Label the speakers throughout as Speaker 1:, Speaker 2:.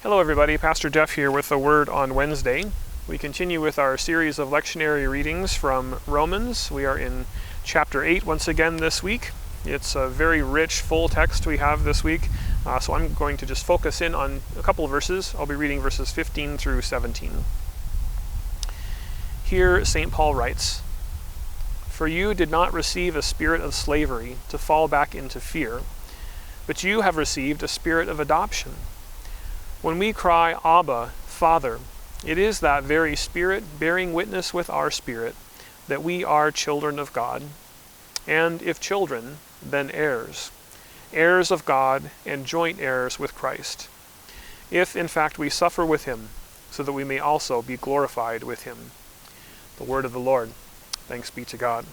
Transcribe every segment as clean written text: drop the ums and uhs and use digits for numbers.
Speaker 1: Hello everybody, Pastor Jeff here with a word on Wednesday. We continue with our series of lectionary readings from Romans. We are in chapter 8 once again this week. It's a very rich, full text we have this week, so I'm going to just focus in on a couple of verses. I'll be reading verses 15 through 17. Here St. Paul writes, "For you did not receive a spirit of slavery to fall back into fear, but you have received a spirit of adoption. When we cry, 'Abba, Father,' it is that very Spirit bearing witness with our spirit that we are children of God. And if children, then heirs, heirs of God and joint heirs with Christ, if in fact we suffer with him, so that we may also be glorified with him." The word of the Lord. Thanks be to God.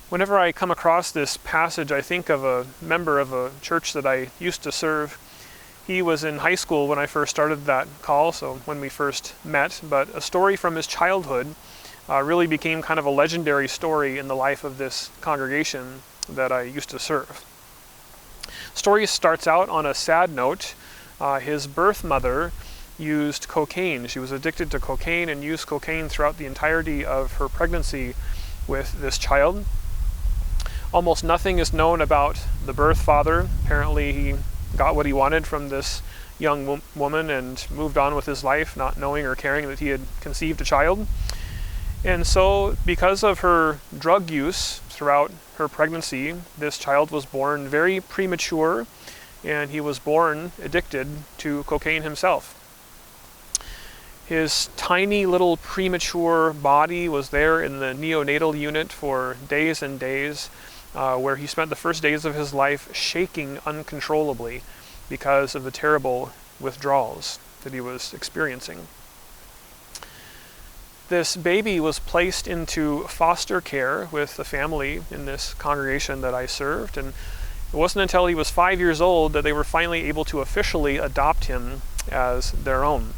Speaker 1: Whenever I come across this passage, I think of a member of a church that I used to serve. He was in high school when I first started that call, so when we first met, but a story from his childhood really became kind of a legendary story in the life of this congregation that I used to serve. The story starts out on a sad note. His birth mother used cocaine. She was addicted to cocaine and used cocaine throughout the entirety of her pregnancy with this child. Almost nothing is known about the birth father. Apparently he got what he wanted from this young woman and moved on with his life, not knowing or caring that he had conceived a child. And so, because of her drug use throughout her pregnancy, this child was born very premature, and he was born addicted to cocaine himself. His tiny little premature body was there in the neonatal unit for days and days, where he spent the first days of his life shaking uncontrollably because of the terrible withdrawals that he was experiencing. This baby was placed into foster care with the family in this congregation that I served, and it wasn't until he was 5 years old that they were finally able to officially adopt him as their own.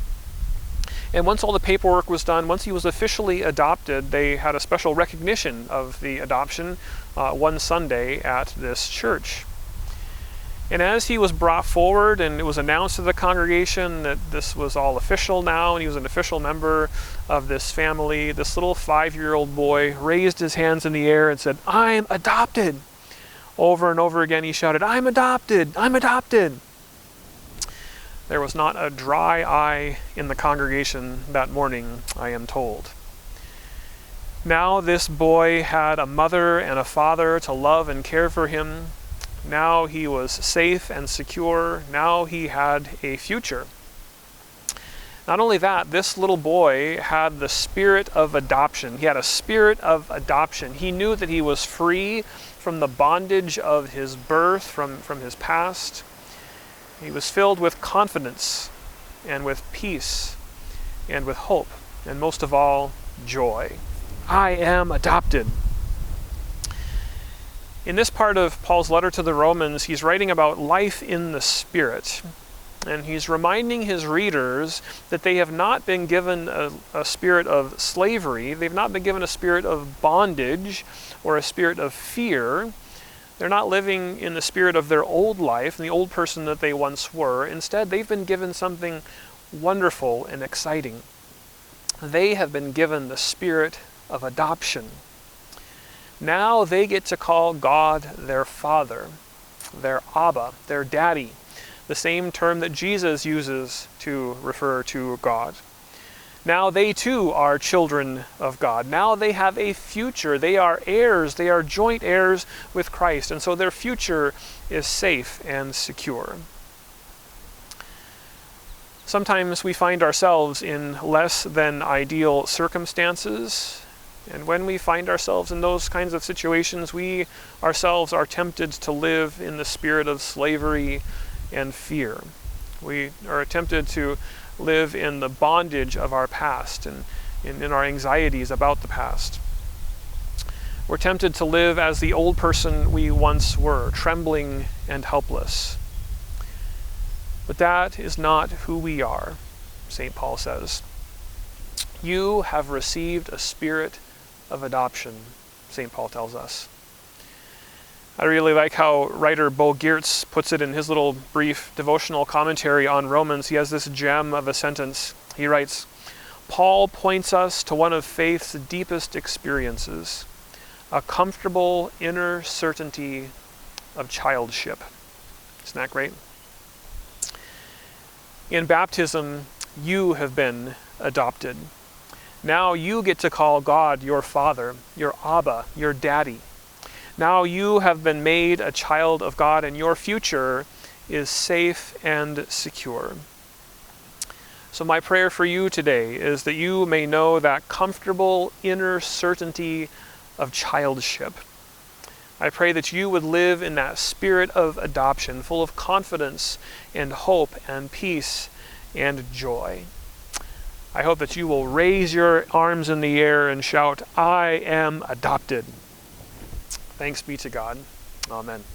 Speaker 1: And once all the paperwork was done, once he was officially adopted, they had a special recognition of the adoption one Sunday at this church. And as he was brought forward and it was announced to the congregation that this was all official now and he was an official member of this family, this little 5-year-old boy raised his hands in the air and said, "I'm adopted." Over and over again he shouted, "I'm adopted! I'm adopted!" There was not a dry eye in the congregation that morning, I am told. Now this boy had a mother and a father to love and care for him. Now he was safe and secure. Now he had a future. Not only that, this little boy had the spirit of adoption. He had a spirit of adoption. He knew that he was free from the bondage of his birth, from his past. He was filled with confidence and with peace and with hope, and most of all, joy. I am adopted. In this part of Paul's letter to the Romans, he's writing about life in the Spirit, and he's reminding his readers that they have not been given a spirit of slavery. They've not been given a spirit of bondage or a spirit of fear. They're not living in the spirit of their old life and the old person that they once were. Instead, they've been given something wonderful and exciting. They have been given the spirit of adoption. Now they get to call God their Father, their Abba, their Daddy, the same term that Jesus uses to refer to God. Now they too are children of God. Now they have a future. They are heirs. They are joint heirs with Christ. And so their future is safe and secure. Sometimes we find ourselves in less than ideal circumstances. And when we find ourselves in those kinds of situations, we ourselves are tempted to live in the spirit of slavery and fear. We are tempted to live in the bondage of our past and in our anxieties about the past. We're tempted to live as the old person we once were, trembling and helpless. But that is not who we are, St. Paul says. You have received a spirit of adoption, St. Paul tells us. I really like how writer Bo Geertz puts it in his little brief devotional commentary on Romans. He has this gem of a sentence. He writes, "Paul points us to one of faith's deepest experiences, a comfortable inner certainty of childship." Isn't that great? In baptism, you have been adopted. Now you get to call God your Father, your Abba, your Daddy. Now you have been made a child of God, and your future is safe and secure. So my prayer for you today is that you may know that comfortable inner certainty of childship. I pray that you would live in that spirit of adoption, full of confidence and hope and peace and joy. I hope that you will raise your arms in the air and shout, "I am adopted." Thanks be to God. Amen.